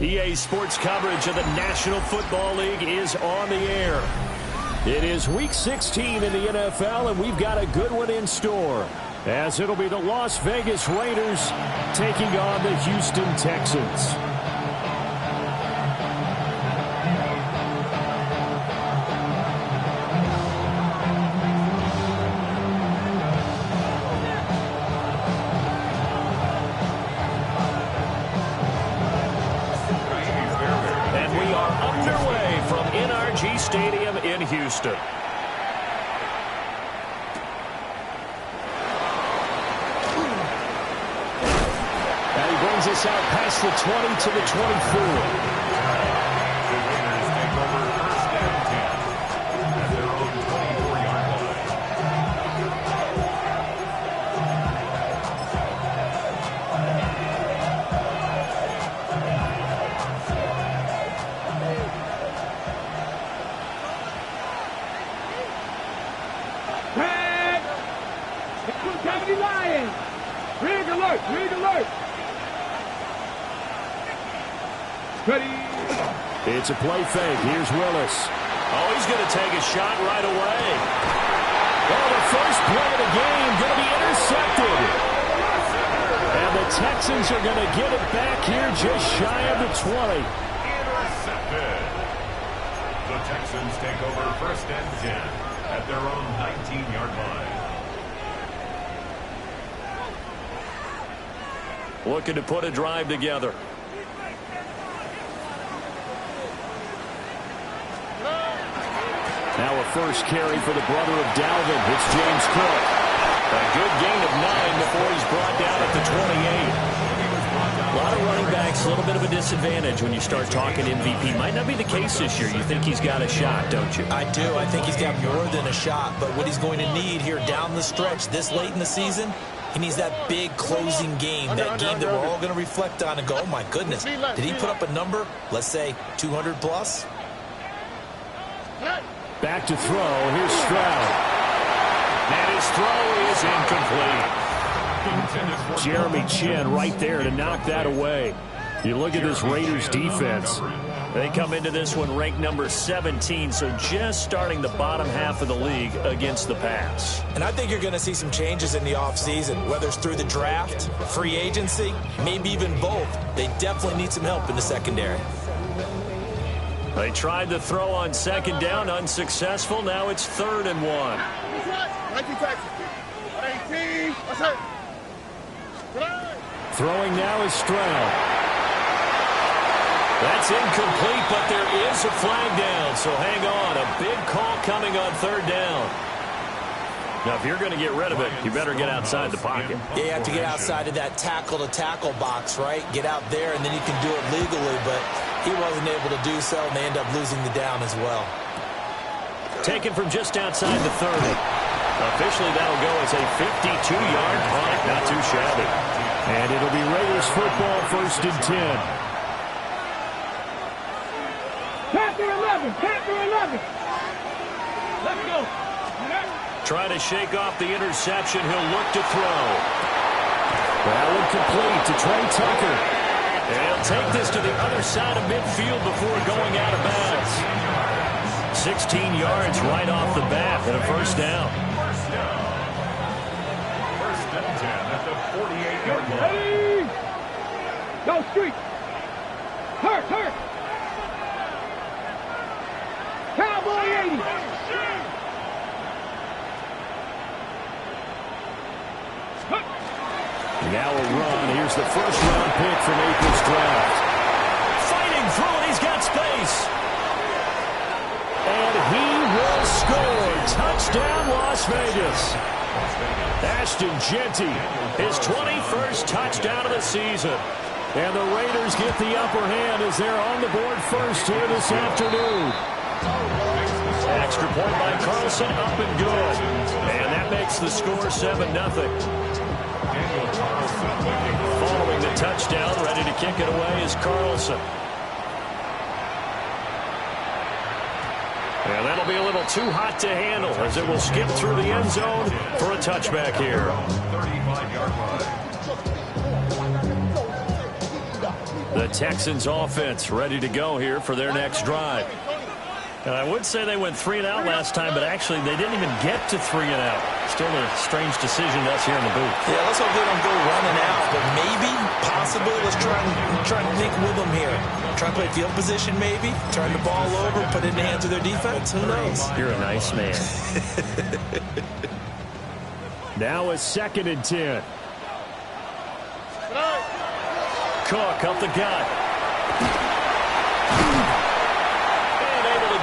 EA Sports coverage of the National Football League is on the air. It is Week 16 in the NFL, and we've got a good one in store, as it'll be the Las Vegas Raiders taking on the Houston Texans. Stadium in Houston. Now he brings us out past the 20 to the 24. It's a play fake. Here's Willis. Oh, he's going to take a shot right away. Oh, the first play of the game going to be intercepted. And the Texans are going to get it back here just shy of the 20. Intercepted. The Texans take over first and 10 at their own 19-yard line. Looking to put a drive together. Now a first carry for the brother of Dalvin. It's James Cook. A good gain of 9 before he's brought down at the 28. A lot of running backs, a little bit of a disadvantage when you start talking MVP. Might not be the case this year. You think he's got a shot, don't you? I do. I think he's got more than a shot. But what he's going to need here down the stretch this late in the season, he needs that big closing game, that game that we're all going to reflect on and go, oh, my goodness, did he put up a number, let's say, 200 plus? Back to throw. Here's Stroud. And his throw is incomplete. Jeremy Chin right there to knock that away. You look at this Raiders defense. They come into this one ranked number 17, so just starting the bottom half of the league against the pass. And I think you're going to see some changes in the offseason, whether it's through the draft, free agency, maybe even both. They definitely need some help in the secondary. They tried to throw on second down, unsuccessful. Now it's 3rd and 1. Throwing now is Stroud. That's incomplete, but there is a flag down, so hang on. A big call coming on 3rd down. Now, if you're going to get rid of it, you better get outside the pocket. Yeah, you have to get outside of that tackle-to-tackle box, right? Get out there, and then you can do it legally, but he wasn't able to do so, and they end up losing the down as well. Taken from just outside the 30. Officially, that'll go as a 52-yard punt. Not too shabby. And it'll be Raiders football, 1st and 10. Panther 11. Let's go. Trying to shake off the interception. He'll look to throw. Well, incomplete to Trey Tucker. And he'll take this to the other side of midfield before going out of bounds. 16 yards right off the bat and a 1st down. 1st and 10 at the 48-yard line. Ready? Go street. Hurt. Cowboy 80. Now a run. Here's the first-round pick from April's draft. Fighting through it. He's got space. And he will score. Touchdown, Las Vegas. Ashton Jeanty, his 21st touchdown of the season. And the Raiders get the upper hand as they're on the board first here this afternoon. Extra point by Carlson, up and good. And that makes the score 7-0. Following the touchdown, ready to kick it away is Carlson. And that'll be a little too hot to handle as it will skip through the end zone for a touchback here. 35-yard line. The Texans offense ready to go here for their next drive. And I would say they went 3 and out last time, but actually they didn't even get to 3 and out. Still a strange decision to us here in the booth. Yeah, let's hope they don't go running out, but maybe, possibly, let's try to think with them here. Try to play field position maybe, turn the ball over, put it in the hands of their defense. Who knows? You're a nice man. Now a 2nd and 10. Cook up the gut.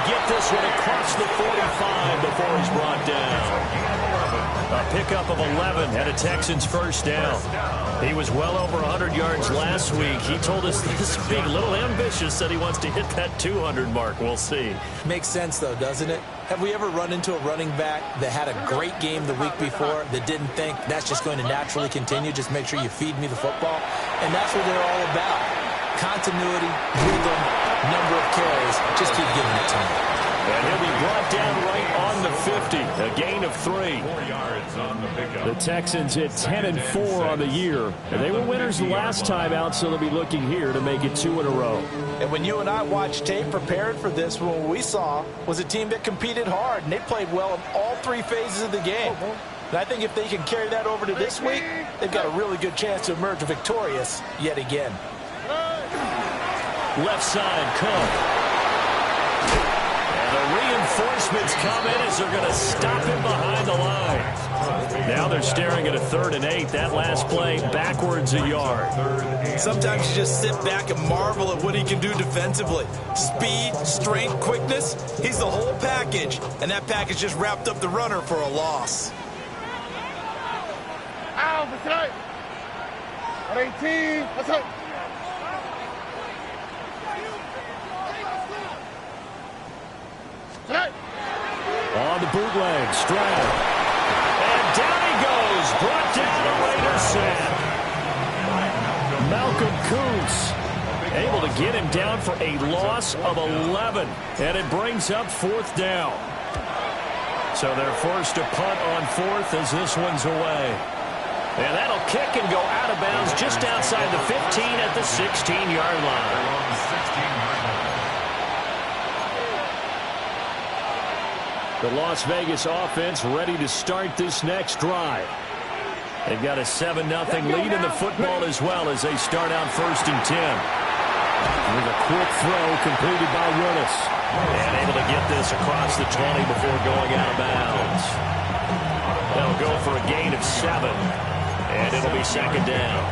Get this one across the 45 before he's brought down. A pickup of 11 and a Texans first down. He was well over 100 yards last week. He told us this week, a little ambitious, said he wants to hit that 200 mark. We'll see. Makes sense, though, doesn't it? Have we ever run into a running back that had a great game the week before that didn't think that's just going to naturally continue? Just make sure you feed me the football. And that's what they're all about. Continuity, rhythm, number of carries. Just keep giving it to him. And he'll be brought down right on the 50. A gain of 3. 4 yards on the pickup. The Texans hit 10 and 4 on the year. And they were winners the last time out, so they'll be looking here to make it 2 in a row. And when you and I watched tape prepared for this, what we saw was a team that competed hard, and they played well in all 3 phases of the game. And I think if they can carry that over to this week, they've got a really good chance to emerge victorious yet again. Left side, Cook. And the reinforcements come in as they're going to stop him behind the line. Now they're staring at a 3rd and 8. That last play backwards a yard. Sometimes you just sit back and marvel at what he can do defensively. Speed, strength, quickness. He's the whole package. And that package just wrapped up the runner for a loss. Out, that's right. 18, let's go. On the bootleg, Stroud. And down he goes. Brought down a Raiders sack. Malcolm Kool1 able to get him down for a loss of 11. And it brings up 4th down. So they're forced to punt on 4th as this one's away. And that'll kick and go out of bounds just outside the 15 at the 16-yard line. The Las Vegas offense ready to start this next drive. They've got a 7-0 lead in the football as well as they start out 1st and 10. With a quick throw completed by Willis. And able to get this across the 20 before going out of bounds. They'll go for a gain of 7. And it'll be 2nd down.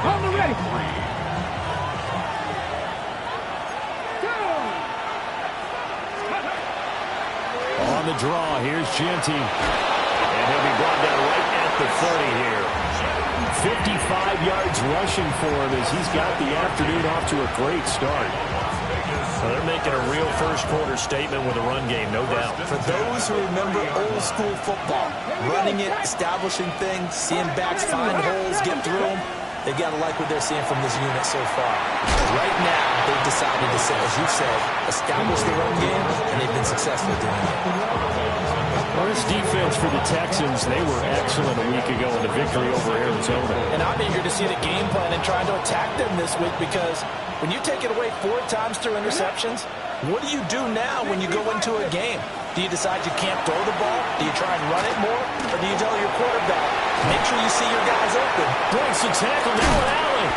On the ready. On the draw, here's Genty. And he'll be brought down right at the 30 here. 55 yards rushing for him as he's got the afternoon off to a great start. Well, they're making a real first-quarter statement with a run game, no doubt. For those who remember old-school football, running it, establishing things, seeing backs find holes, get through them, they've got to like what they're seeing from this unit so far. Right now, they've decided to, as you said, establish the run game, and they've been successful doing it. Well, this defense for the Texans, they were excellent a week ago in the victory over Arizona. And I'm eager to see the game plan and trying to attack them this week because when you take it away 4 times through interceptions, what do you do now when you go into a game? Do you decide you can't throw the ball? Do you try and run it more? Or do you tell your quarterback, make sure you see your guys open? Breaks the tackle, now an alley.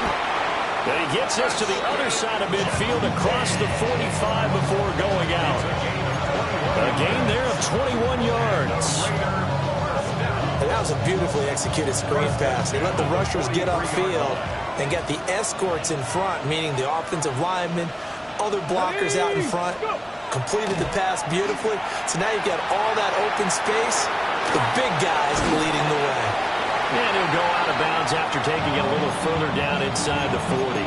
And he gets us to the other side of midfield across the 45 before going out. A gain there of 21 yards. And that was a beautifully executed screen pass. They let the rushers get upfield and got the escorts in front, meaning the offensive linemen, other blockers out in front, completed the pass beautifully. So now you've got all that open space, the big guys leading the way. And he'll go out of bounds after taking it a little further down inside the 40.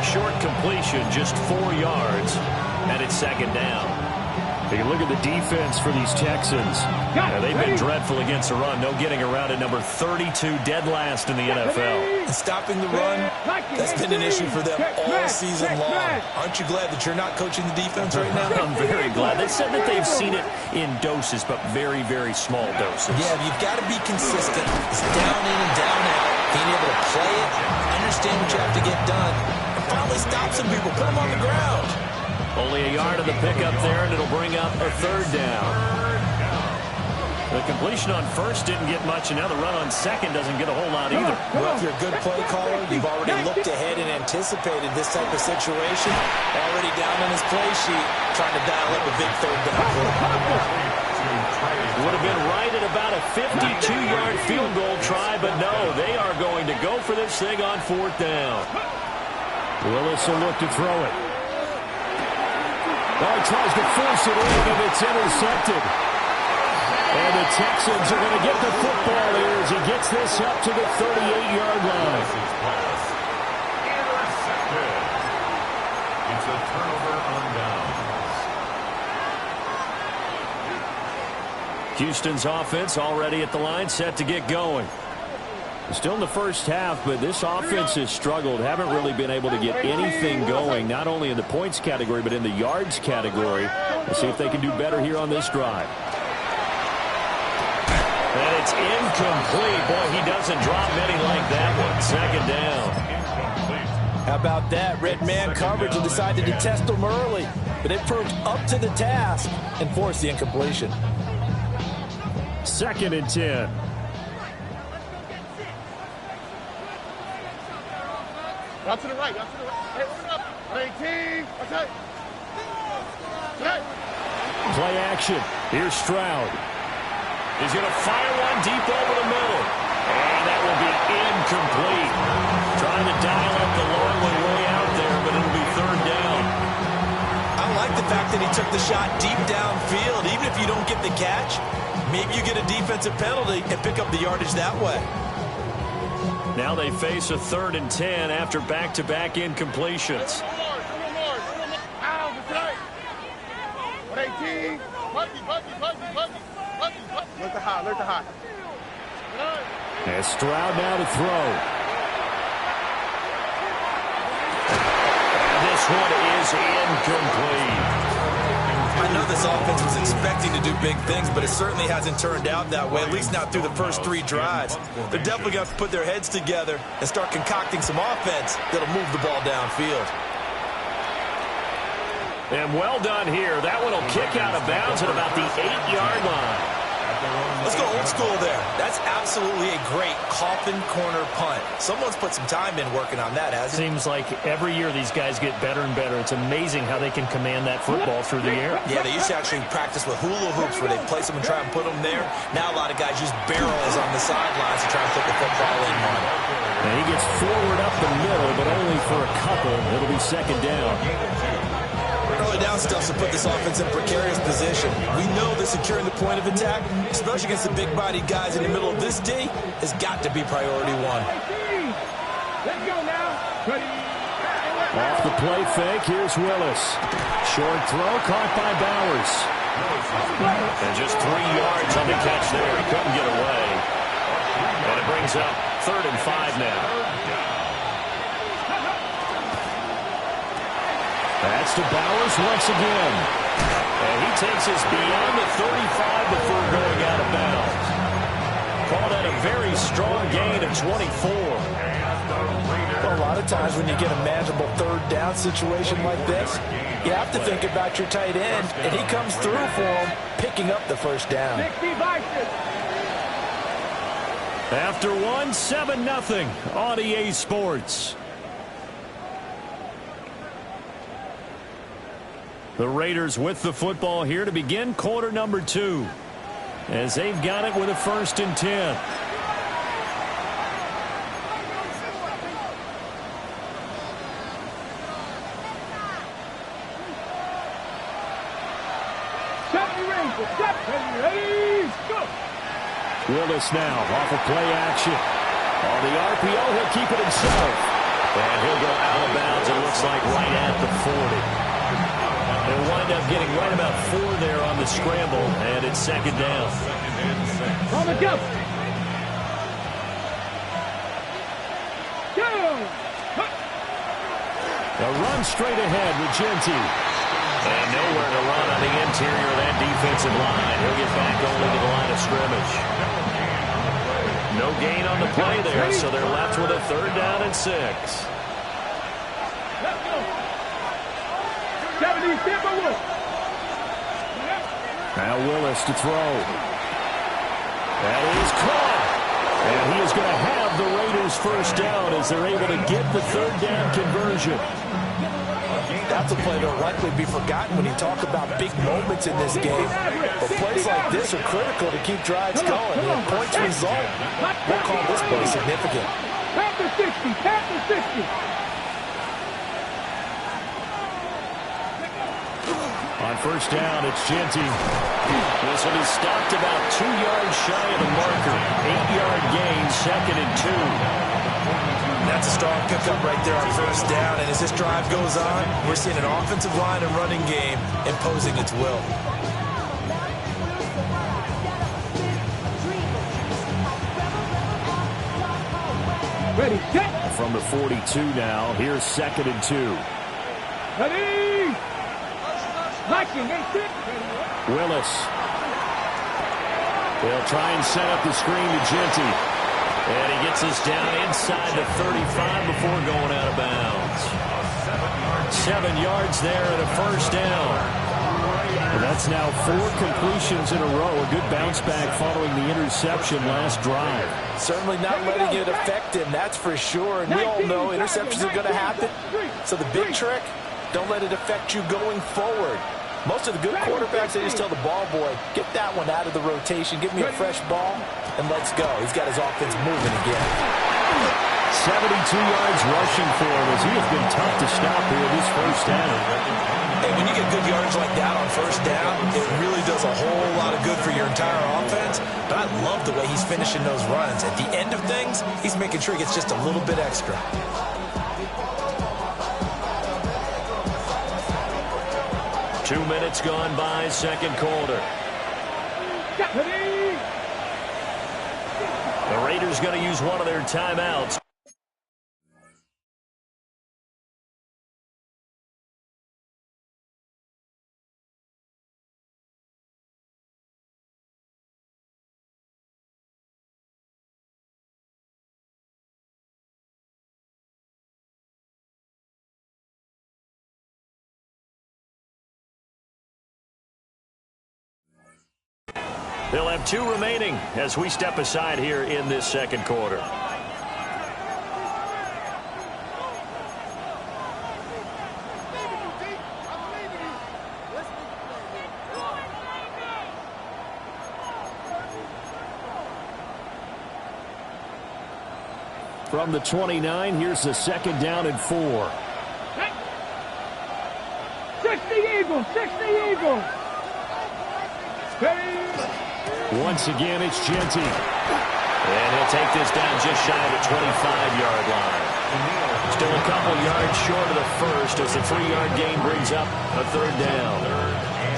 Short completion, just 4 yards, and it's 2nd down. You can look at the defense for these Texans. They've been dreadful against the run. No getting around at number 32, dead last in the NFL. And stopping the run, that's been an issue for them all season long. Aren't you glad that you're not coaching the defense right now? I'm very glad. They said that they've seen it in doses, but very, very small doses. Yeah, you've got to be consistent. It's down in and down out. Being able to play it, understand what you have to get done, and finally stop some people, put them on the ground. Only a yard of the pickup there, and it'll bring up a third down. The completion on first didn't get much, and now the run on second doesn't get a whole lot either. Well, if you're a good play caller, you've already looked ahead and anticipated this type of situation. Already down on his play sheet, trying to dial up a big third down. Would have been right at about a 52-yard field goal try, but no, they are going to go for this thing on fourth down. Willis will look to throw it. Oh, he tries to force it in, and it's intercepted. And the Texans are going to get the football here as he gets this up to the 38-yard line. Intercepted. It's a turnover on downs. Houston's offense already at the line, set to get going. Still in the first half, but this offense has struggled. Haven't really been able to get anything going, not only in the points category, but in the yards category. We'll see if they can do better here on this drive. And it's incomplete. Boy, he doesn't drop many like that one. Second down. How about that? Red man coverage and decided to test them early. But it proved up to the task and forced the incompletion. 2nd and 10. Out to the right, out to the right. Hey, open up. 18. Outside. Play action. Here's Stroud. He's going to fire one deep over the middle. And that will be incomplete. Trying to dial up the long one way out there, but it'll be third down. I like the fact that he took the shot deep downfield. Even if you don't get the catch, maybe you get a defensive penalty and pick up the yardage that way. Now they face a 3rd and 10 after back-to-back incompletions. 18. Look to high, look to high. And Stroud now to throw. And this one is incomplete. I know this offense was expecting to do big things, but it certainly hasn't turned out that way, at least not through the first 3 drives. They're definitely going to have to put their heads together and start concocting some offense that'll move the ball downfield. And well done here. That one will kick out of bounds at about the 8-yard line. Let's go old school there. That's absolutely a great coffin corner punt. Someone's put some time in working on that, hasn't it? Seems like every year these guys get better and better. It's amazing how they can command that football through the air. Yeah, they used to actually practice with hula hoops where they place them and try and put them there. Now a lot of guys use barrels on the sidelines to try and put the football in one. And he gets forward up the middle, but only for a couple. It'll be second down. Early down stuff to put this offense in precarious position. We know that securing the point of attack, especially against the big-bodied guys in the middle of this D, has got to be priority one. Let's go now. Off the play fake, here's Willis. Short throw caught by Bowers. And just 3 yards on the catch there. He couldn't get away. And it brings up 3rd and 5 now. That's to Bowers once again. And he takes us beyond the 35 before going out of bounds. Called that a very strong gain of 24. Well, a lot of times when you get a manageable 3rd down situation like this, you have to think about your tight end, and he comes through for him, picking up the 1st down. After 1, 7-0 on EA Sports. The Raiders with the football here to begin quarter number 2. As they've got it with a 1st and 10. Willis now off of play action. On the RPO, he'll keep it himself. And he'll go out of bounds, it looks like right at the 40. They'll wind up getting right about 4 there on the scramble, and it's second down. On the go. A run straight ahead with Genti. And nowhere to run on the interior of that defensive line. He'll get back only to the line of scrimmage. No gain on the play there, so they're left with a 3rd down and 6. Now Willis to throw. That is caught. And he is going to have the Raiders' first down as they're able to get the 3rd down conversion. That's a play that'll likely be forgotten when you talk about big moments in this game. But plays like this are critical to keep drives going. And if points result, we'll call this play significant. Panther 60, Panther 60. On first down, it's Genti. This one is stopped about 2 yards shy of the marker. 8-yard gain, 2nd and 2. That's a strong pickup right there on first down. And as this drive goes on, we're seeing an offensive line and running game imposing its will. Ready, set. From the 42 now, here's 2nd and 2. Ready. Liking, Willis. They'll try and set up the screen to Genti. And he gets us down inside the 35 before going out of bounds. 7 yards there and a first down. And that's now 4 completions in a row. A good bounce back following the interception last drive. Certainly not letting it affect him, that's for sure. And we all know interceptions are going to happen. So the big trick, don't let it affect you going forward. Most of the good quarterbacks, they just tell the ball boy, get that one out of the rotation, give me a fresh ball, and let's go. He's got his offense moving again. 72 yards rushing for him as he has been tough to stop here this first down. And when you get good yards like that on first down, it really does a whole lot of good for your entire offense. But I love the way he's finishing those runs. At the end of things, he's making sure he gets just a little bit extra. 2 minutes gone by, second quarter. The Raiders going to use one of their timeouts. They'll have 2 remaining as we step aside here in this second quarter. From the 29, here's the 2nd down and 4. 60 Eagles, 60 Eagles. Once again, it's Genti. And he'll take this down just shy of the 25-yard line. Still a couple yards short of the first as the 3-yard gain brings up a 3rd down.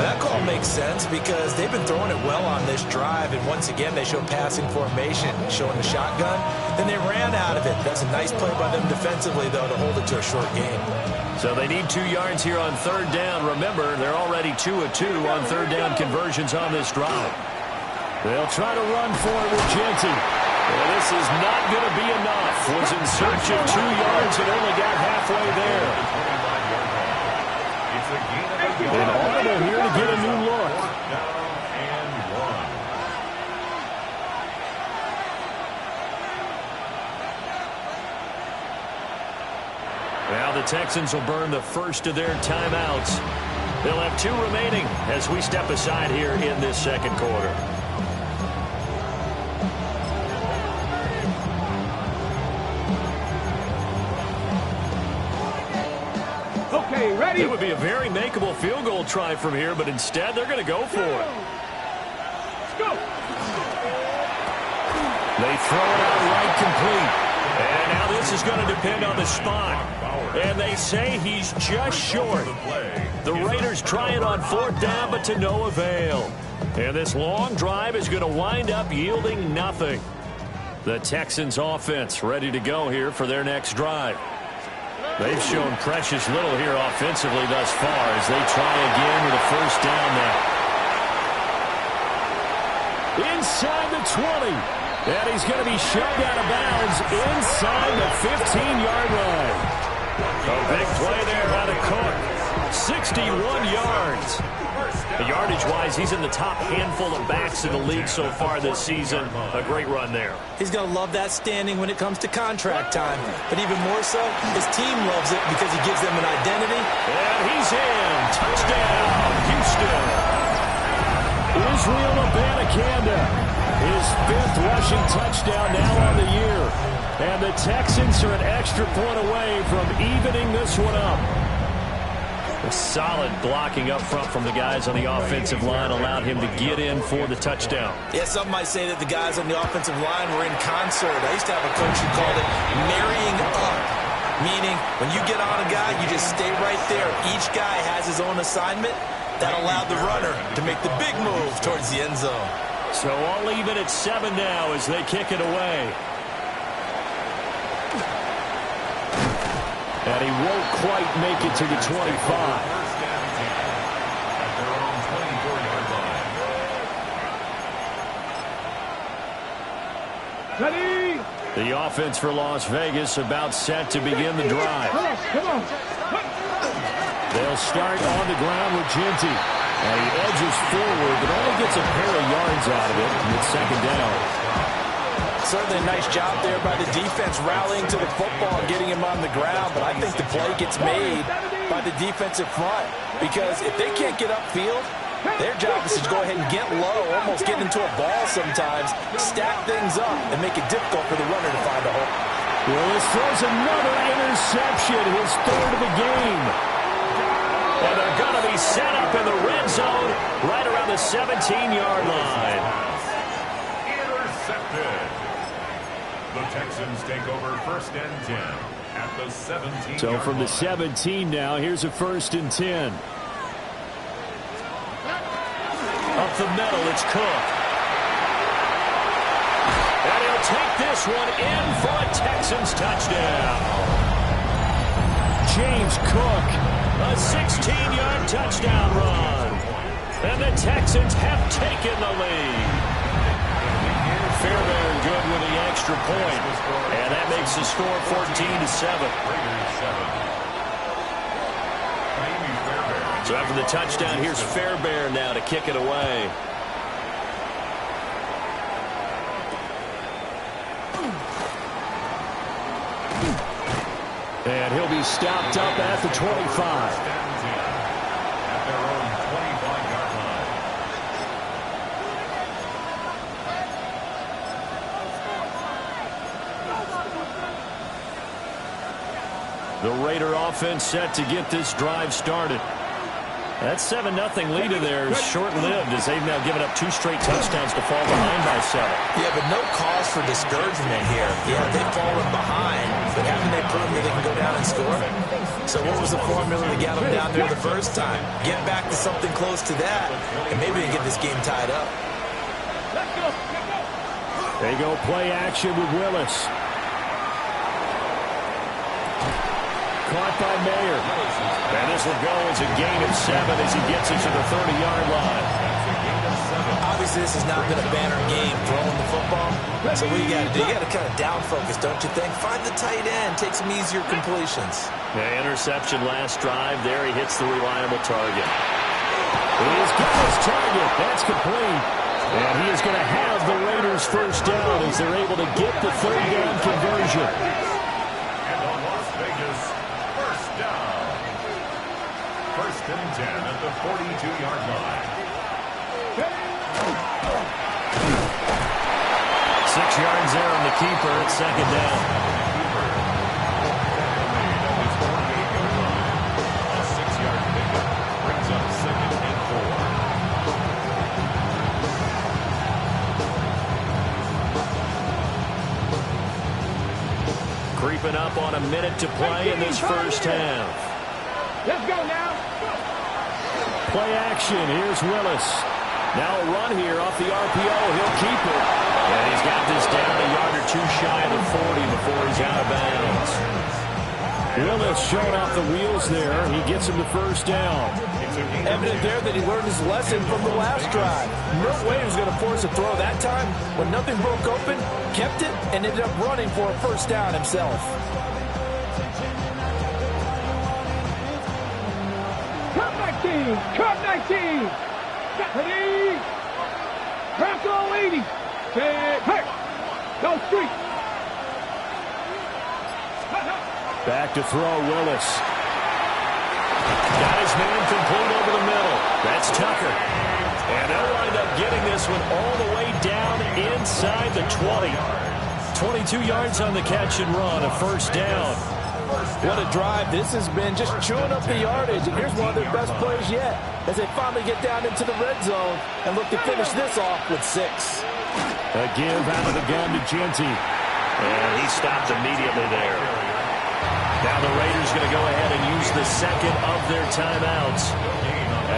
That call makes sense because they've been throwing it well on this drive, and once again they show passing formation, showing the shotgun. Then they ran out of it. That's a nice play by them defensively, though, to hold it to a short gain. So they need 2 yards here on 3rd down. Remember, they're already 2 of 2 on 3rd down conversions on this drive. They'll try to run for it with Genti. Well, this is not going to be enough. Was in search of 2 yards and only got halfway there. And Audible here to get a new look. Now the Texans will burn the first of their timeouts. They'll have 2 remaining as we step aside here in this second quarter. Okay, ready? It would be a very makeable field goal try from here, but instead they're going to go for it. Go. They throw it out right complete. And now this is going to depend on the spot. And they say he's just short. The Raiders try it on 4th down, but to no avail. And this long drive is going to wind up yielding nothing. The Texans offense ready to go here for their next drive. They've shown precious little here offensively thus far as they try again with a 1st down now. Inside the 20. And he's going to be shoved out of bounds inside the 15-yard line. A big play there out of Cook. 61 yards. Yardage-wise, he's in the top handful of backs in the league so far this season. A great run there. He's going to love that standing when it comes to contract time. But even more so, his team loves it because he gives them an identity. And he's in. Touchdown, Houston. Israel Abanikanda, his 5th rushing touchdown now on the year. And the Texans are an extra point away from evening this one up. A solid blocking up front from the guys on the offensive line allowed him to get in for the touchdown. Yeah, some might say that the guys on the offensive line were in concert. I used to have a coach who called it marrying up, meaning when you get on a guy, you just stay right there. Each guy has his own assignment. That allowed the runner to make the big move towards the end zone. So all even at 7 now as they kick it away. And he won't quite make it to the 25. Ready? The offense for Las Vegas about set to begin the drive. Come on. They'll start on the ground with Genty. And he edges forward, but only gets a pair of yards out of it with 2nd down. Certainly a nice job there by the defense rallying to the football and getting him on the ground, but I think the play gets made by the defensive front because if they can't get upfield, their job is to go ahead and get low, almost get into a ball sometimes, stack things up, and make it difficult for the runner to find a hole. Willis throws another interception, his 3rd of the game. And they're going to be set up in the red zone right around the 17-yard line. Intercepted. The Texans take over 1st and 10 at the 17. So from the 17 now, here's a 1st and 10. Up the middle, it's Cook. And he'll take this one in for a Texans touchdown. James Cook, a 16-yard touchdown run. And the Texans have taken the lead. Fairbairn good with the extra point. And that makes the score 14-7. So after the touchdown, here's Fairbairn now to kick it away. And he'll be stopped up at the 25. The Raider offense set to get this drive started. That 7-0 lead of theirs short-lived as they've now given up 2 straight touchdowns to fall behind by 7. Yeah, but no cause for discouragement here. Yeah, they've fallen behind, but haven't they proven that they can go down and score? So what was the formula to get them down there the first time? Get back to something close to that, and maybe they can get this game tied up. They go play action with Willis. Caught by Mayer. And this will go as a gain of 7 as he gets it to the 30-yard line. Obviously, this has not been a banner game throwing the football. So what you got to do? You got to kind of down focus, don't you think? Find the tight end. Take some easier completions. Yeah, interception last drive. There he hits the reliable target. He's got his target. That's complete. And he is going to have the Raiders' 1st down as they're able to get the 3rd down conversion. And the Las Vegas 1st down. 1st and 10 at the 42-yard line. 6 yards there on the keeper at 2nd down. A 6-yard pickup brings up 2nd and 4. wrapping up on a minute to play in this first half. Let's go now. Play action. Here's Willis. Now a run here off the RPO. He'll keep it. And he's got this down a yard or two shy of the 40 before he's out of bounds. Willis showing off the wheels there. He gets him the first down. Evident there that he learned his lesson from the last drive. No way he was going to force a throw that time. When nothing broke open, kept it, and ended up running for a first down himself. Cut 19. Cut 19. Ready. Bronco 80. Hey. Go street. Back to throw, Willis. Got his man complete over the middle. That's Tucker. And they'll wind up getting this one all the way down inside the 20. 22 yards on the catch and run, a first down. What a drive this has been, just chewing up the yardage. And here's one of their best plays yet as they finally get down into the red zone and look to finish this off with 6. A give out of the gun to Genty. And he stopped immediately there. Now the Raiders going to go ahead and use the second of their timeouts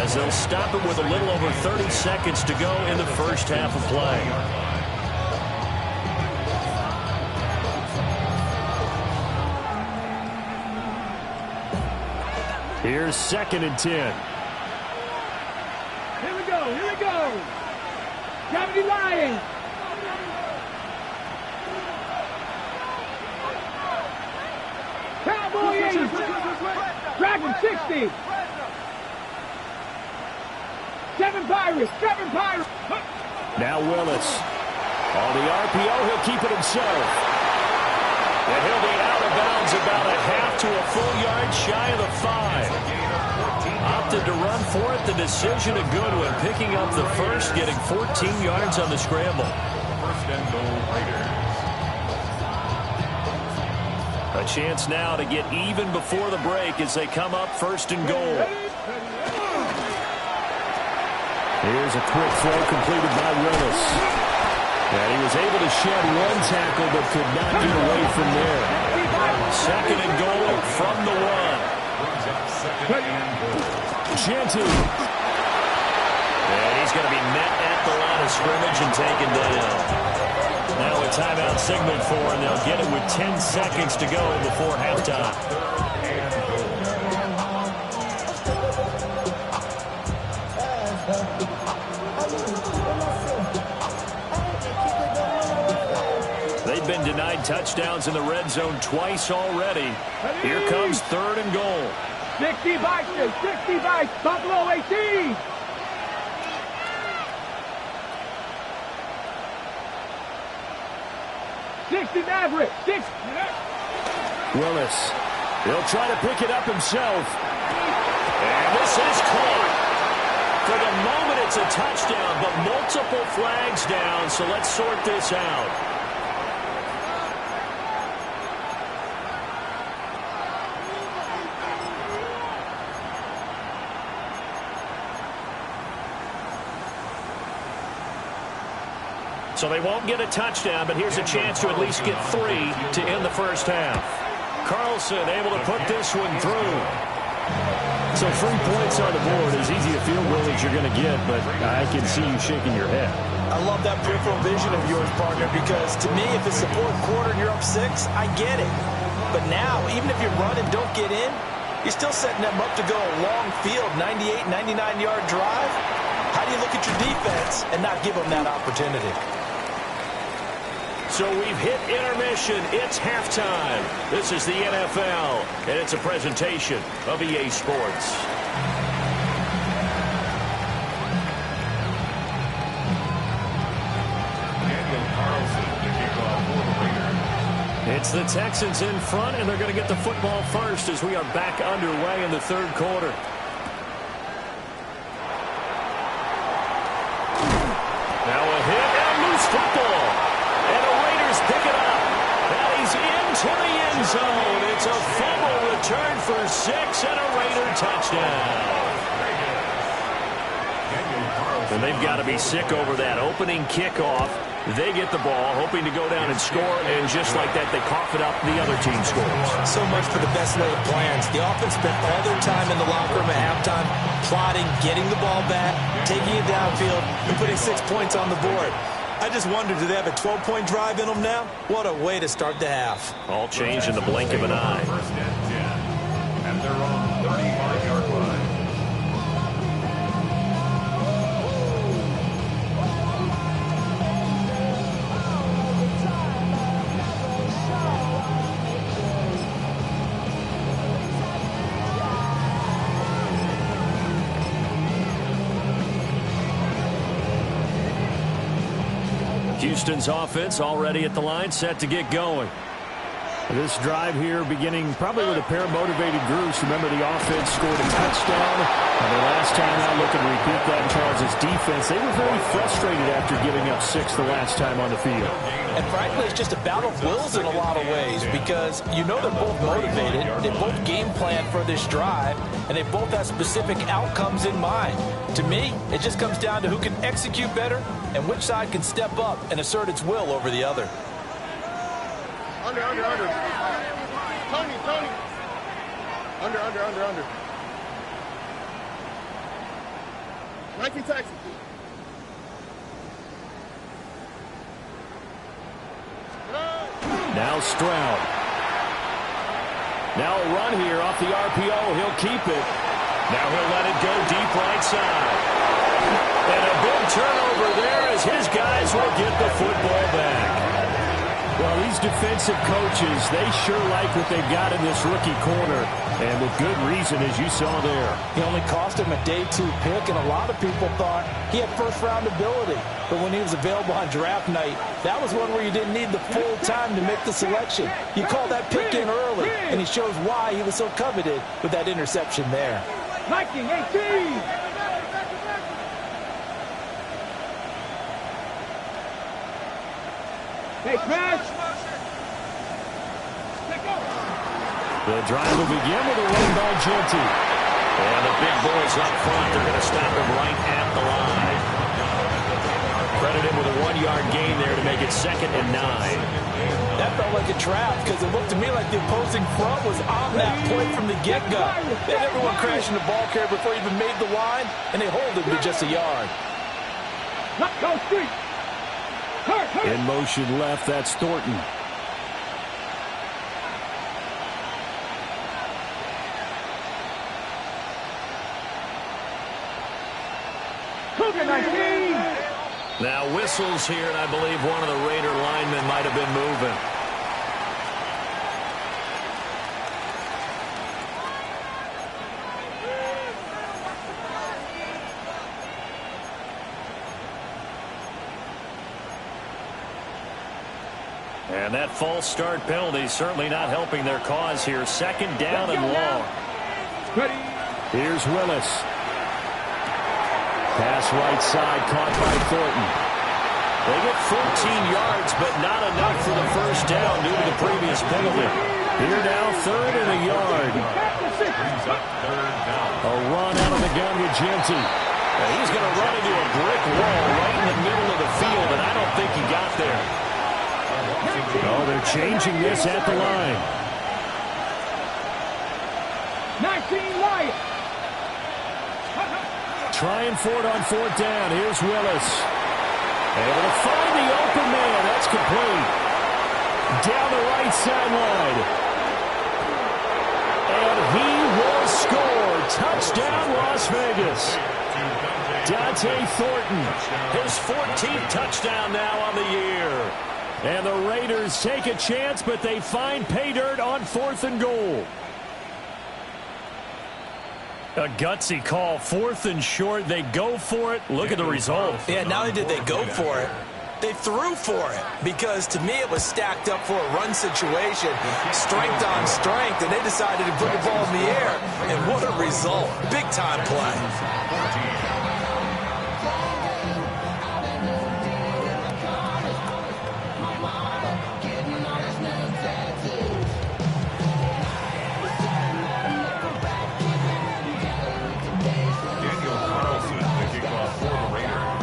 as they'll stop it with a little over 30 seconds to go in the first half of play. Here's 2nd and 10. Here we go. Here we go. Gravity Lions. Cowboy 80. Dragon 60. 7 Pirates. 7 Pirates. Now Willis. On the RPO, he'll keep it himself. And he'll be out of bounds about a half to a full yard shy of the 5. Opted to run for it. The decision a good one. Picking up the first, getting 14 yards on the scramble. First and goal, Raiders. A chance now to get even before the break as they come up 1st and goal. Here's a quick throw completed by Willis. And he was able to shed one tackle but could not get away from there. 2nd and goal from the 1. Genty. And he's going to be met at the line of scrimmage and taken down. Now a timeout signaled for, and they'll get it with 10 seconds to go before halftime. They've been denied touchdowns in the red zone twice already. Here comes 3rd and goal. 60 Vikings. 60 Vikings. Buffalo 18. Maverick, 6. Willis. He'll try to pick it up himself. And this is caught. For the moment, it's a touchdown, but multiple flags down, so let's sort this out. So they won't get a touchdown, but here's a chance to at least get 3 to end the first half. Carlson able to put this one through. So 3 points on the board. As easy a field goal as you're going to get, but I can see you shaking your head. I love that peripheral vision of yours, partner, because to me, if it's the 4th quarter and you're up 6, I get it. But now, even if you run and don't get in, you're still setting them up to go a long field, 98, 99-yard drive. How do you look at your defense and not give them that opportunity? So we've hit intermission. It's halftime. This is the NFL, and it's a presentation of EA Sports. It's the Texans in front, and they're going to get the football first as we are back underway in the 3rd quarter. Now a hit and loose football. And the Raiders pick it up. And he's into the end zone. It's a fumble return for 6 and a Raider touchdown. The And they've got to be sick over that opening kickoff. They get the ball, hoping to go down and score, and just like that, they cough it up, the other team scores. So much for the best laid plans. The offense spent all their time in the locker room at halftime plotting, getting the ball back, taking it downfield, and putting 6 points on the board. I just wonder, do they have a 12-point drive in them now? What a way to start the half. All changed in the blink of an eye. First and 10 at their own 35-yard line. Houston's offense already at the line, set to get going. This drive here beginning probably with a pair of motivated groups. Remember, the offense scored a touchdown. And the last time out, looking to repeat that in Charles' defense. They were very frustrated after giving up 6 the last time on the field. And frankly, it's just a battle of wills in a lot of ways because you know they're both motivated. They both game plan for this drive, and they both have specific outcomes in mind. To me, it just comes down to who can execute better and which side can step up and assert its will over the other. Under. Tony. Under. Nike taxi. Now Stroud. Now a run here off the RPO. He'll keep it. Now he'll let it go deep right side. And a big turnover there as his guys will get the football back. Well, these defensive coaches, they sure like what they've got in this rookie corner. And with good reason, as you saw there. He only cost him a day 2 pick, and a lot of people thought he had first-round ability. But when he was available on draft night, that was one where you didn't need the full time to make the selection. You call that pick in early, and he shows why he was so coveted with that interception there. Nike 18. Hey, Crash! The drive will begin with a run by Genty. And the big boys up front, they're going to stop him right at the line. Credit him with a 1-yard gain there to make it 2nd and 9. That felt like a trap because it looked to me like the opposing front was on that point from the get-go. They had everyone crashing the ball carrier before he even made the line, and they hold him to just a yard. Go street! In motion left, that's Thornton. Now whistles here, and I believe one of the Raider linemen might have been moving. And that false start penalty certainly not helping their cause here. 2nd down and long. Here's Willis. Pass right side caught by Thornton. They get 14 yards, but not enough for the first down due to the previous penalty. Here now, 3rd and a yard. A run out of the gun with Genty. He's going to run into a brick wall right in the middle of the field, and I don't think he got there. Oh, they're changing this at the line. 19 Lions. Trying for it on 4th down. Here's Willis. Able to find the open man. That's complete. Down the right sideline. And he will score. Touchdown, Las Vegas. Dante Thornton. His 14th touchdown now on the year. And the Raiders take a chance, but they find pay dirt on 4th and goal. A gutsy call, 4th and short. They go for it. Look at the result. Yeah, not only did they go for it, they threw for it. Because to me, it was stacked up for a run situation. Strength on strength, and they decided to put the ball in the air. And what a result. Big-time play. For the Raiders.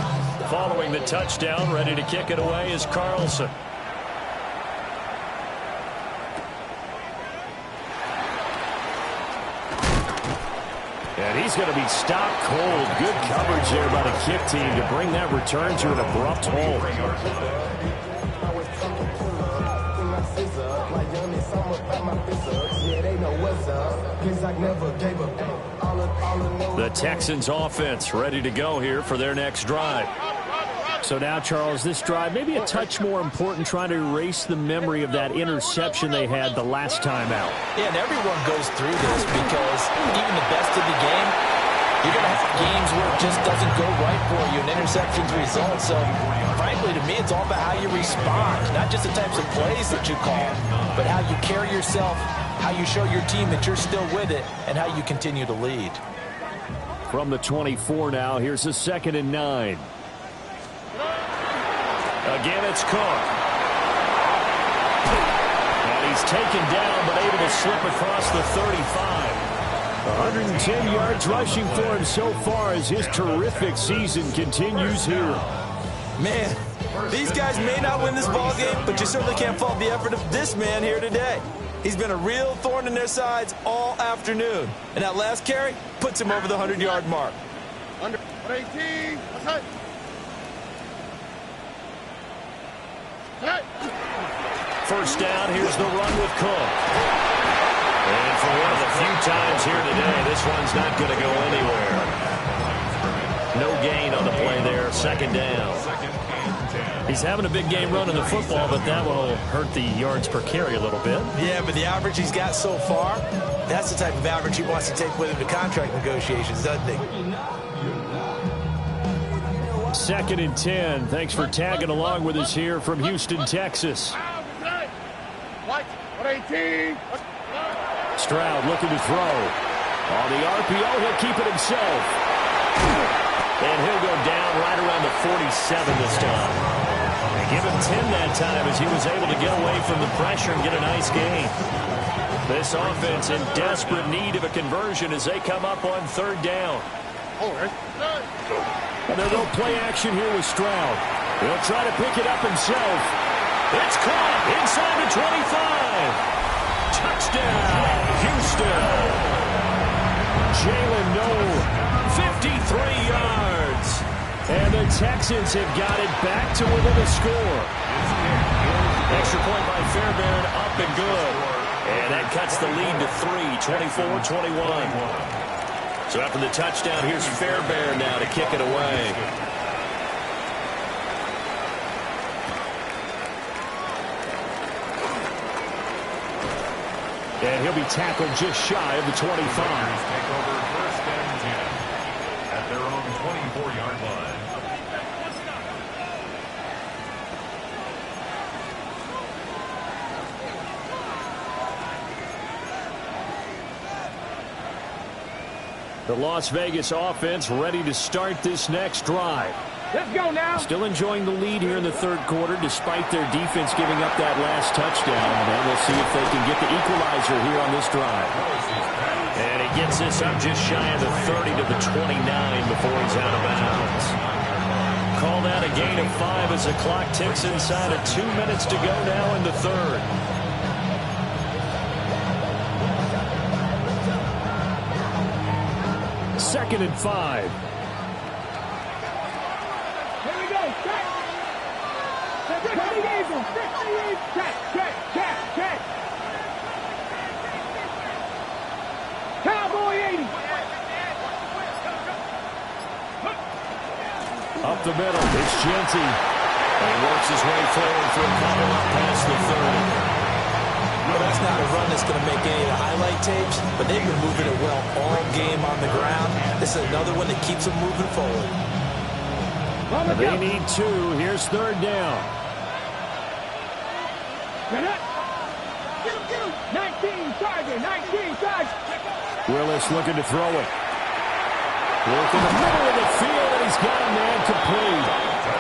touchdown. Ready to kick it away is Carlson. And he's going to be stopped cold. Good coverage there by the kick team to bring that return to an abrupt halt. The Texans offense ready to go here for their next drive. So now, Charles, this drive maybe a touch more important, trying to erase the memory of that interception they had the last time out. Yeah, and everyone goes through this because even the best of the game, you're going to have games where it just doesn't go right for you and interceptions result. So, frankly, to me, it's all about how you respond, not just the types of plays that you call, but how you carry yourself, how you show your team that you're still with it, and how you continue to lead. From the 24 now, here's a 2nd and 9. Again, it's Cook. And he's taken down, but able to slip across the 35. 110 yards rushing for him so far as his terrific season continues here. Man, these guys may not win this ball game, but you certainly can't fault the effort of this man here today. He's been a real thorn in their sides all afternoon. And that last carry puts him over the 100-yard mark. Under 18. First down, here's the run with Cook. And for one of the few times here today, this one's not going to go anywhere. No gain on the play there, 2nd down. He's having a big game running the football, but that will hurt the yards per carry a little bit. Yeah, but the average he's got so far, that's the type of average he wants to take with him to contract negotiations, doesn't he? 2nd and 10. Thanks for tagging along with us here from Houston, Texas. Stroud looking to throw. On the RPO, he'll keep it himself. And he'll go down right around the 47 this time. They give him 10 that time as he was able to get away from the pressure and get a nice gain. This offense in desperate need of a conversion as they come up on 3rd down. And they'll go play action here with Stroud. He'll try to pick it up himself. It's caught inside the 25. Touchdown, Houston. Jalen Noel, 53 yards. And the Texans have got it back to within a score. Extra point by Fairbairn, up and good. And that cuts the lead to 3, 24-21. So after the touchdown, here's Fairbairn now to kick it away. And he'll be tackled just shy of the 25. Take over 1st and 10 at their own 24-yard line. The Las Vegas offense ready to start this next drive. Let's go now. Still enjoying the lead here in the 3rd quarter despite their defense giving up that last touchdown. And we'll see if they can get the equalizer here on this drive. And he gets this up just shy of the 30 to the 29 before he's out of bounds. Call that a gain of 5 as the clock ticks inside of 2 minutes to go now in the 3rd. Second and 5. Cowboy 80. Up the middle, it's Genty. And he works his way forward for a couple up past the 30. Well, that's not a run that's going to make any of the highlight tapes, but they've been moving it well all game on the ground. This is another one that keeps them moving forward. They need 2. Here's 3rd down. 19 target, 19 target. Willis looking to throw it. Work in the middle of the field, and he's got a man complete.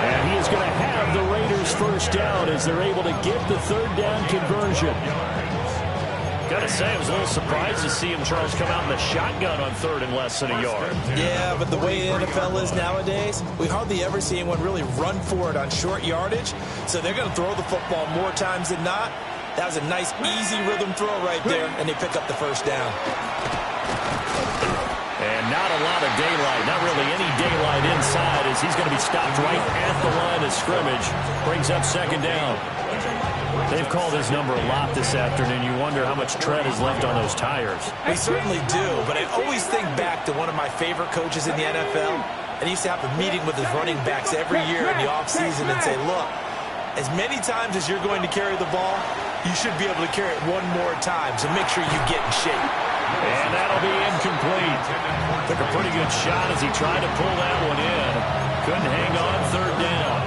And he is going to have the Raiders' first down as they're able to get the 3rd down conversion. Gotta say, I was a little surprised to see him, Charles, come out in the shotgun on 3rd and less than a yard. Yeah, but the way the NFL is nowadays, we hardly ever see anyone really run for it on short yardage. So they're going to throw the football more times than not. That was a nice, easy rhythm throw right there, and they pick up the first down. And not a lot of daylight, not really any daylight inside, as he's going to be stopped right at the line of scrimmage. Brings up 2nd down. They've called his number a lot this afternoon. You wonder how much tread is left on those tires. We certainly do, but I always think back to one of my favorite coaches in the NFL, and he used to have a meeting with his running backs every year in the offseason and say, look, as many times as you're going to carry the ball, you should be able to carry it one more time, so make sure you get in shape. And that'll be incomplete. Took a pretty good shot as he tried to pull that one in. Couldn't hang on 3rd down.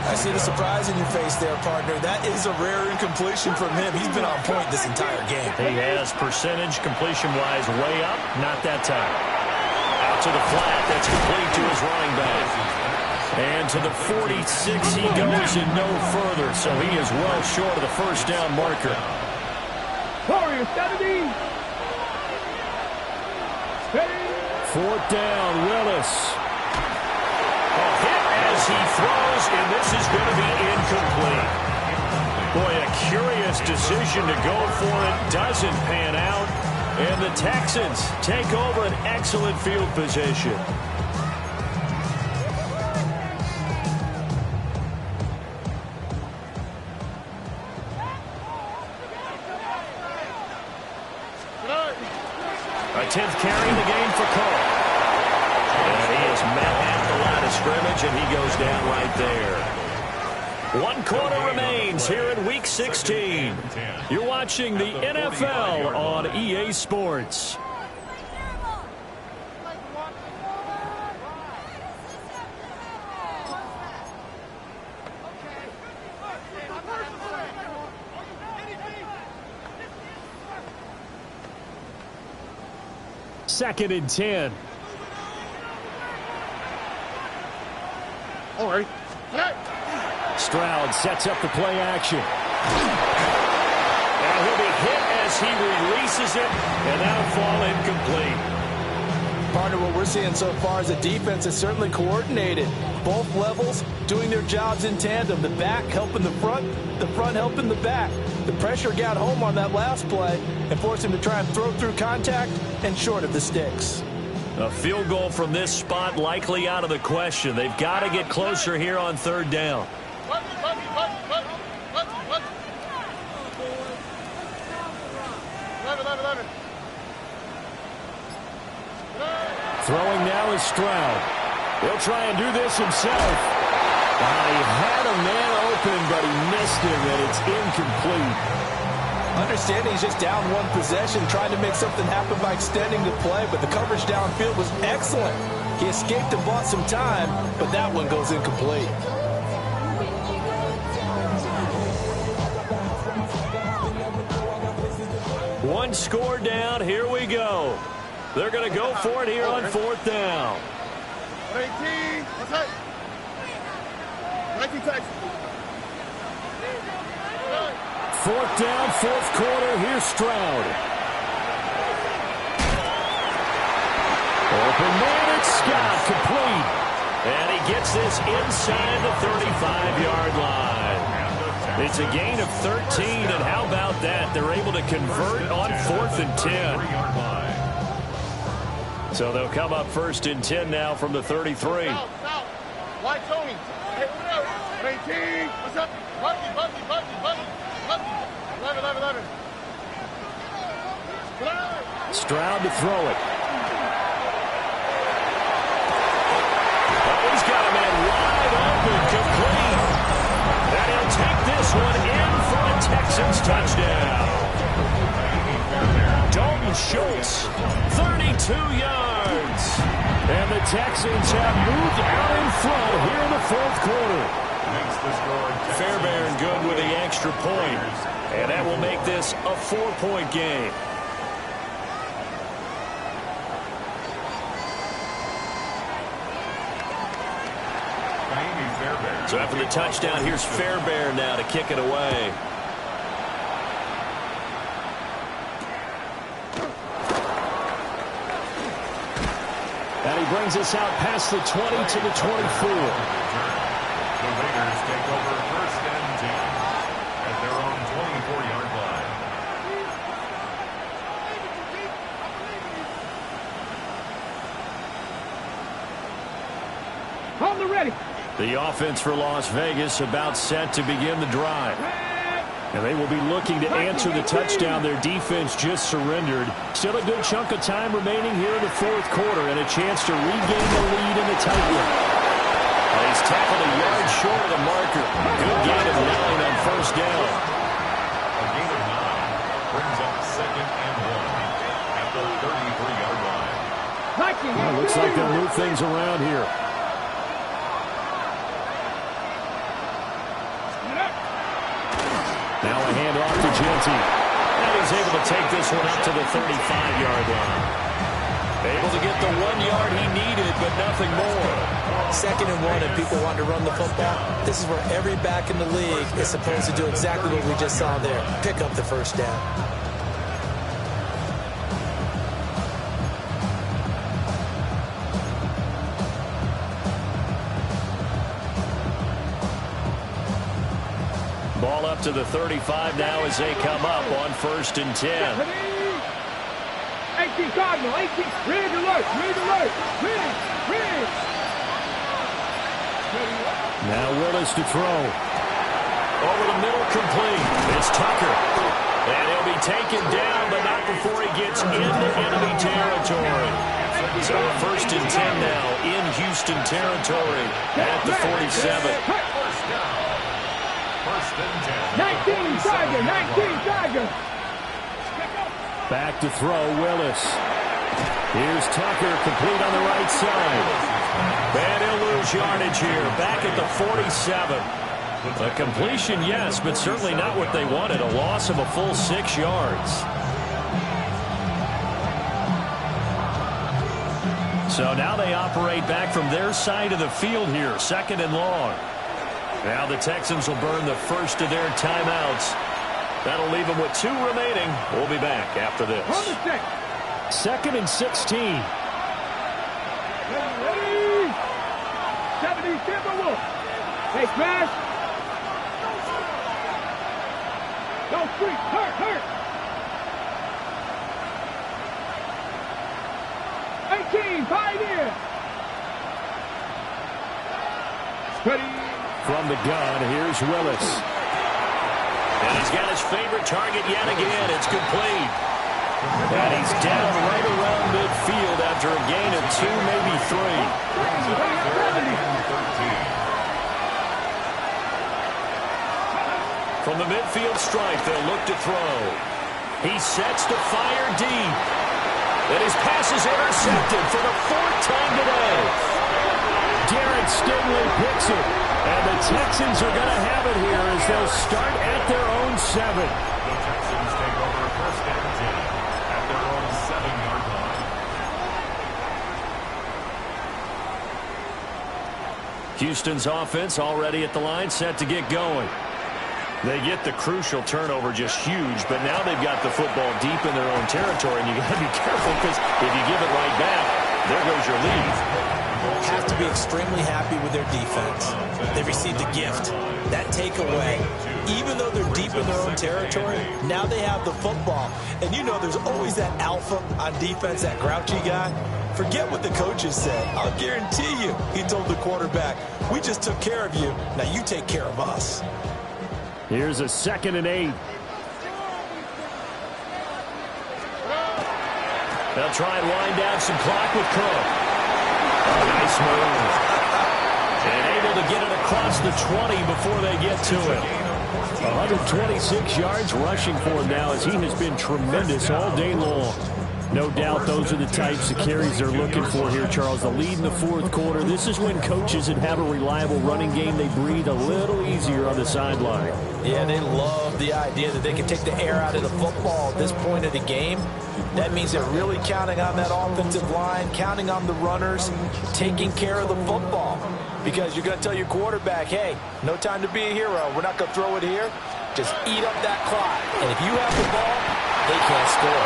I see the surprise in your face there, partner. That is a rare incompletion from him. He's been on point this entire game. He has percentage completion-wise way up. Not that time. Out to the flat. That's complete to his running back. And to the 46 he goes and no further. So he is well short of the first down marker. Warrior 70. 4th down, Willis. A hit as he throws, and this is going to be incomplete. Boy, a curious decision to go for it. Doesn't pan out. And the Texans take over an excellent field position. A 10th carry in the game for Kool1. And he is met at the line of scrimmage, and he goes down right there. 1 quarter remains here in Week 16. You're watching the NFL on EA Sports. Second and 10. All right. Stroud sets up the play action. And he'll be hit as he releases it, and that'll fall incomplete. Partner, what we're seeing so far is a defense that's certainly coordinated. Both levels doing their jobs in tandem. The back helping the front helping the back. The pressure got home on that last play and forced him to try and throw through contact and short of the sticks. A field goal from this spot likely out of the question. They've got to get closer here on 3rd down. Throwing now is Stroud. He'll try and do this himself. He had a man open, but he missed him, and it's incomplete. Understanding he's just down one possession, trying to make something happen by extending the play, but the coverage downfield was excellent. He escaped and bought some time, but that one goes incomplete. One score down. Here we go. They're going to go for it here on 4th down. 18. What's that? 19 Texas. 4th down, 4th quarter. Here's Stroud. Open man, it's Scott, complete. And he gets this inside the 35-yard line. It's a gain of 13, and how about that? They're able to convert on 4th and 10. So they'll come up 1st and 10 now from the 33. Why Tony? Hey, what up? 18. What's up? Bucky. 11. Stroud to throw it. He's got a man wide open, complete. And he'll take this one in for a Texans touchdown. Dalton Schultz, 32 yards. And the Texans have moved out in front here in the 4th quarter. Fairbairn good with the extra point. And that will make this a 4-point game. So after the touchdown, here's Fairbairn now to kick it away. he brings us out past the 20 to the 24. The Raiders take over first and 10 at their own 24-yard line. On the ready. The offense for Las Vegas about set to begin the drive. And they will be looking to answer the touchdown their defense just surrendered. Still a good chunk of time remaining here in the fourth quarter and a chance to regain the lead in the tight one. He's tackled a yard short of the marker. Good gain of 9 on first down. A gain of 9 brings up second and 1 at the 33-yard line. Well, looks like they'll move things around here. Now a handoff to Genty. And he's able to take this one up to the 35-yard line. Able to get the 1 yard he needed, but nothing more. Second and 1, and people want to run the football. This is where every back in the league is supposed to do exactly what we just saw there. Pick up the first down. Ball up to the 35 now as they come up on first and 10. 18 Cardinal, 18. Red alert, red alert, red. Now Willis to throw. Over the middle, complete. It's Tucker. And he'll be taken down, but not before he gets into enemy territory. So first and 10 now in Houston territory at the 47. First down. First and 10. 19 Tiger. Back to throw, Willis. Here's Tucker, complete on the right side. And he'll lose yardage here, back at the 47. A completion, yes, but certainly not what they wanted. A loss of a full 6 yards. So now they operate back from their side of the field here, second and long. Now the Texans will burn the first of their timeouts. That'll leave them with 2 remaining. We'll be back after this. Second and 16. Ready. 70 Timberwolf. Hey, smash. Go free. Hurt. 18, Pioneer. Ready. From the gun, here's Willis. And he's got his favorite target yet again. It's complete. And he's down right around midfield after a gain of 2, maybe 3. From the midfield stripe, they'll look to throw. He sets to fire deep. And his pass is intercepted for the 4th time today. Garrett Stingley picks it. And the Texans are going to have it here as they'll start at their own 7. The Texans take over first and 10 at their own 7-yard line. Houston's offense already at the line, set to get going. They get the crucial turnover, just huge, but now they've got the football deep in their own territory, and you got to be careful because if you give it right back, there goes your lead. Have to be extremely happy with their defense. They received a gift. That takeaway, even though they're deep in their own territory, now they have the football. And you know there's always that alpha on defense, that grouchy guy. Forget what the coaches said. I'll guarantee you, he told the quarterback, we just took care of you. Now you take care of us. Here's a 2nd and 8. They'll try and wind down some clock with Cook. Nice move. And able to get it across the 20 before they get to it. 126 yards rushing for him now as he has been tremendous all day long. No doubt those are the types of carries they're looking for here, Charles. The lead in the fourth quarter. This is when coaches that have a reliable running game, they breathe a little easier on the sideline. Yeah, they love the idea that they can take the air out of the football at this point of the game. That means they're really counting on that offensive line, counting on the runners, taking care of the football. Because you're going to tell your quarterback, hey, no time to be a hero. We're not going to throw it here. Just eat up that clock. And if you have the ball, they can't score.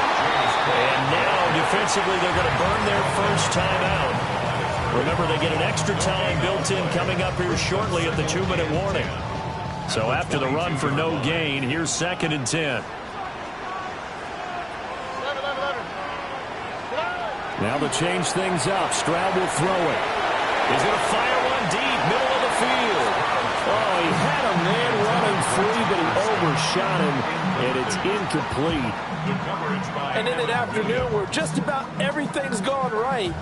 And now, defensively, they're going to burn their first timeout. Remember, they get an extra time built in coming up here shortly at the 2-minute warning. So after the run for no gain, here's 2nd and 10. Now to change things up, Stroud will throw it. He's going to fire one deep, middle of the field. Oh, he had a man running free, but he overshot him, and it's incomplete. And in an afternoon where just about everything's gone right,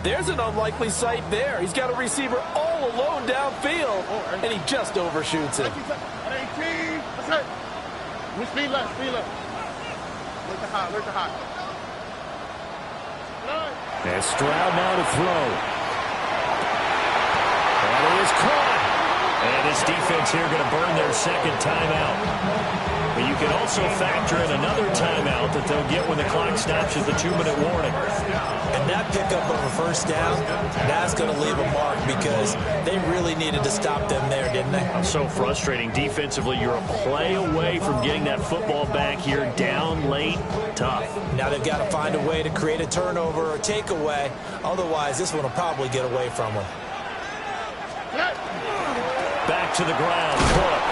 there's an unlikely sight there. He's got a receiver all alone downfield, and he just overshoots it. 18, that's it. We speed left, speed left. Where's the hot, where's the hot? And Stroud now to throw. And it is caught. And this defense here going to burn their 2nd timeout. But you can also factor in another timeout that they'll get when the clock stops at the 2-minute warning. And that pickup of a 1st down, that's going to leave a mark because they really needed to stop them there, didn't they? So frustrating. Defensively, you're a play away from getting that football back here down late. Tough. Now they've got to find a way to create a turnover or takeaway. Otherwise, this one will probably get away from them. Back to the ground. Cook.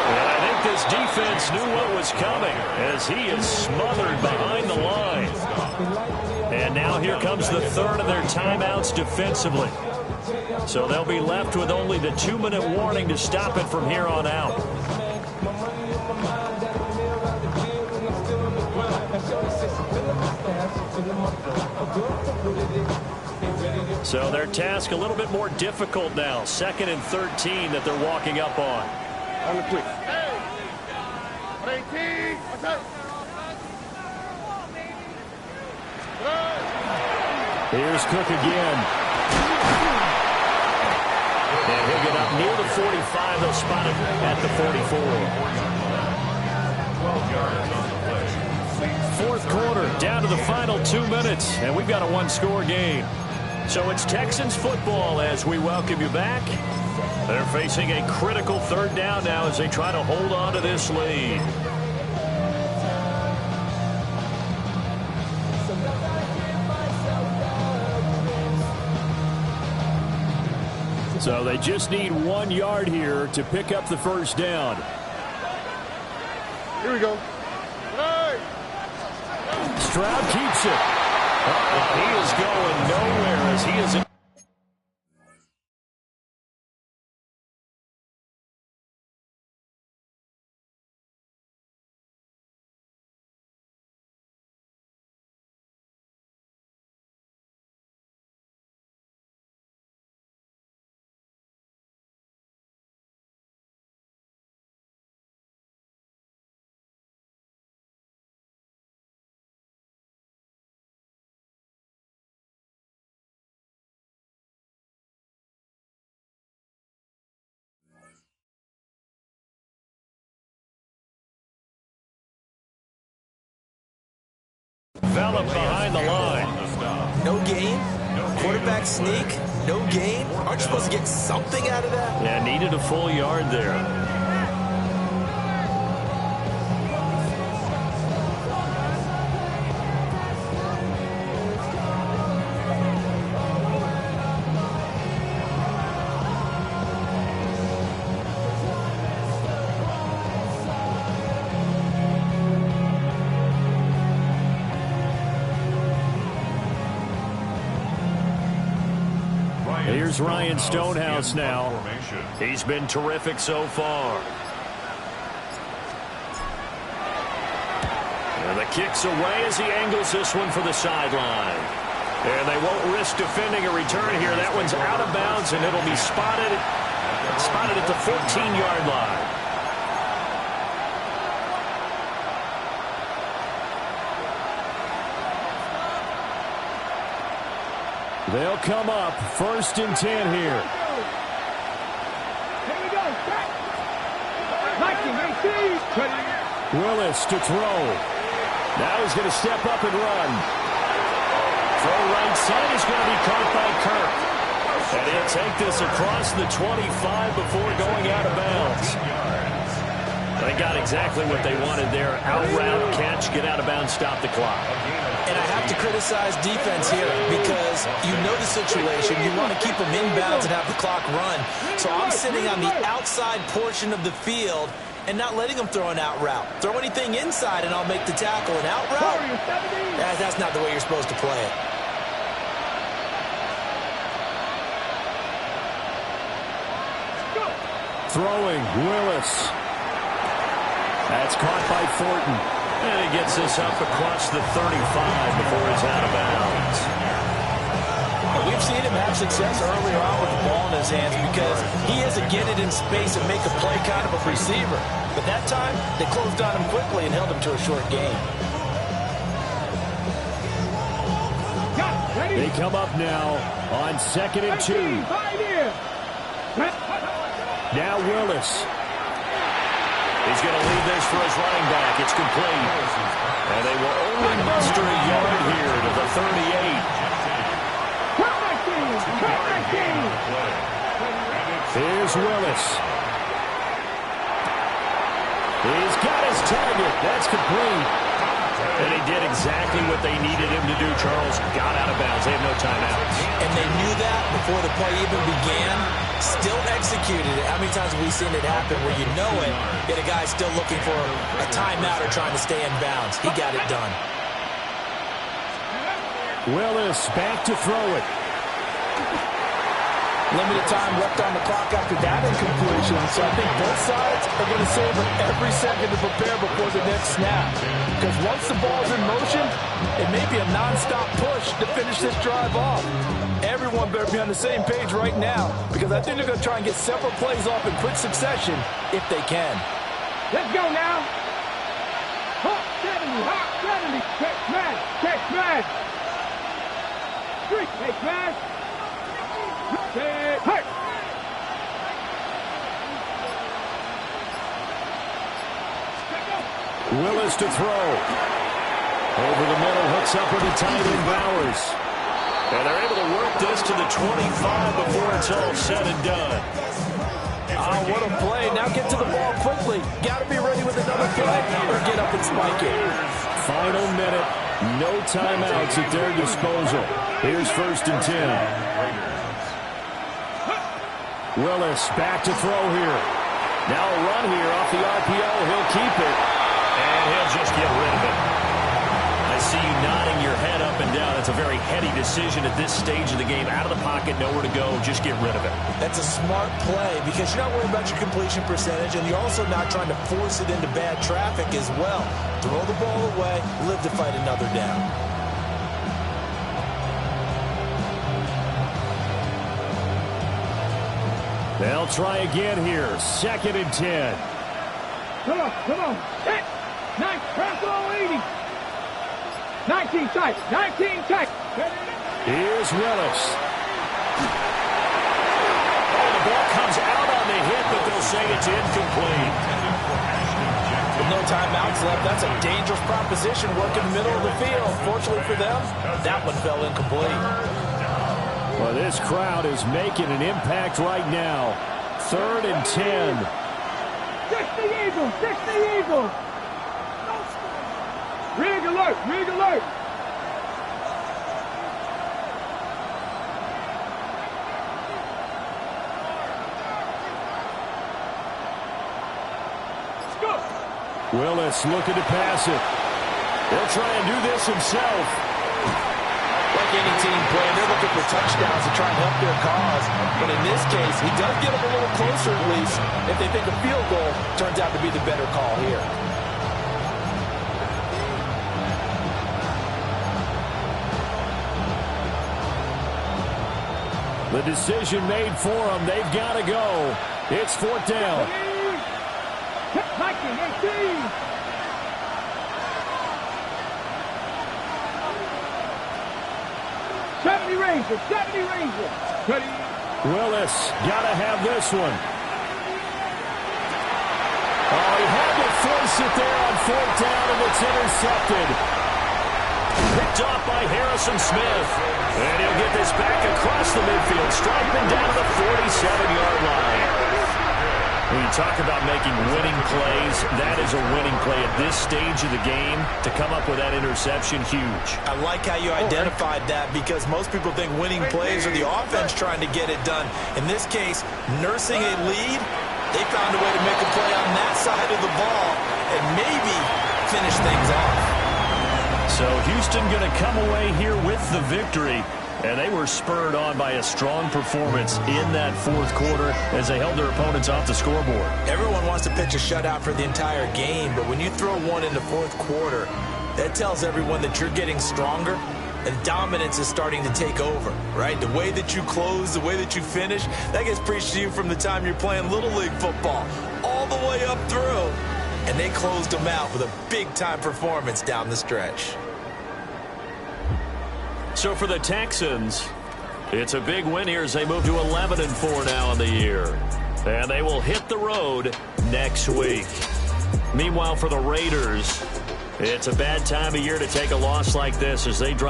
And I think this defense knew what was coming as he is smothered behind the line. And now here comes the 3rd of their timeouts defensively. So they'll be left with only the 2-minute warning to stop it from here on out. So their task a little bit more difficult now. 2nd and 13 that they're walking up on. On the quick. 18, that's it. Here's Cook again. And he'll get up near the 45. They'll spot it at the 44. 12 yards on the play. 4th quarter, down to the final 2 minutes, and we've got a 1-score game. So it's Texans football as we welcome you back. They're facing a critical 3rd down now as they try to hold on to this lead. So they just need 1 yard here to pick up the 1st down. Here we go. Hey. Stroud keeps it. He is going nowhere as he is. Develop behind the line. No gain? Quarterback sneak? No gain? Aren't you supposed to get something out of that? Yeah, needed a full yard there. Here's Ryan Stonehouse now. He's been terrific so far. And the kick's away as he angles this one for the sideline. And they won't risk defending a return here. That one's out of bounds, and it'll be spotted at the 14-yard line. They'll come up 1st and 10 here. Willis to throw. Now he's going to step up and run. Throw right side is going to be caught by Kirk. And he'll take this across the 25 before going out of bounds. They got to exactly what they wanted there. Out route, catch, get out of bounds, stop the clock. And I have to criticize defense here because you know the situation. You want to keep them inbounds and have the clock run. So I'm sitting on the outside portion of the field and not letting them throw an out route. Throw anything inside and I'll make the tackle. An out route? That's not the way you're supposed to play it. Throwing, Willis. That's caught by Thornton. And he gets this up across the 35 before he's out of bounds. We've seen him have success earlier on with the ball in his hands because he has to get it in space and make a play kind of a receiver. But that time, they closed on him quickly and held him to a short gain. They come up now on 2nd and 2. Now Willis. He's going to leave this for his running back. It's complete. And they will only muster a yard here to the 38. Here's Willis. He's got his target. That's complete. And he did exactly what they needed him to do, Charles. Got out of bounds. They have no timeouts. And they knew that before the play even began. Still executed it. How many times have we seen it happen where you know it, yet a guy still looking for a timeout or trying to stay in bounds? He got it done. Willis back to throw it. Limited time left on the clock after that incompletion, so I think both sides are going to savor every second to prepare before the next snap. Because once the ball's in motion, it may be a non-stop push to finish this drive off. Everyone better be on the same page right now, because I think they're going to try and get several plays off in quick succession if they can. Let's go now. Hawk 70, take smash. Street, take smash. Hey. Willis to throw. Over the middle, hooks up with the tight end Bowers. And they're able to work this to the 25 before it's all said and done. Oh, what a play. Now get to the ball quickly. Got to be ready with another play or get up and spike it. Final minute. No timeouts at their disposal. Here's 1st and 10. Willis back to throw here. Now a run here off the RPO. He'll keep it. And he'll just get rid of it. I see you nodding your head up and down. That's a very heady decision at this stage of the game. Out of the pocket, nowhere to go. Just get rid of it. That's a smart play because you're not worried about your completion percentage, and you're also not trying to force it into bad traffic as well. Throw the ball away, live to fight another down. They'll try again here. 2nd and 10. Come on. Hit. Nice. Press all 80. 19 tight. Here's Willis. Oh, the ball comes out on the hit, but they'll say it's incomplete. With no timeouts left, that's a dangerous proposition. Work in the middle of the field. Fortunately for them, that one fell incomplete. Well, this crowd is making an impact right now. 3rd and 10. 60 Eagles. Rig alert. Willis looking to pass it. He'll try and do this himself. Like any team playing, they're looking for touchdowns to try and help their cause. But in this case, he does get them a little closer at least if they think a field goal turns out to be the better call here. The decision made for them. They've got to go. It's 4th down. 19, 18. Ranger. Ready. Willis got to have this one. Oh, he had to force it there on 4th down, and it's intercepted. Picked off by Harrison Smith. And he'll get this back across the midfield, striping down the 47-yard line. When you talk about making winning plays, that is a winning play at this stage of the game. To come up with that interception, huge. I like how you identified that because most people think winning plays are the offense trying to get it done. In this case, nursing a lead, they found a way to make a play on that side of the ball and maybe finish things off. So Houston going to come away here with the victory. And they were spurred on by a strong performance in that fourth quarter as they held their opponents off the scoreboard. Everyone wants to pitch a shutout for the entire game, but when you throw one in the fourth quarter, that tells everyone that you're getting stronger and dominance is starting to take over, right? The way that you close, the way that you finish, that gets preached to you from the time you're playing Little League football all the way up through. And they closed them out with a big-time performance down the stretch. So for the Texans, it's a big win here as they move to 11-4 now in the year. And they will hit the road next week. Meanwhile, for the Raiders, it's a bad time of year to take a loss like this as they drop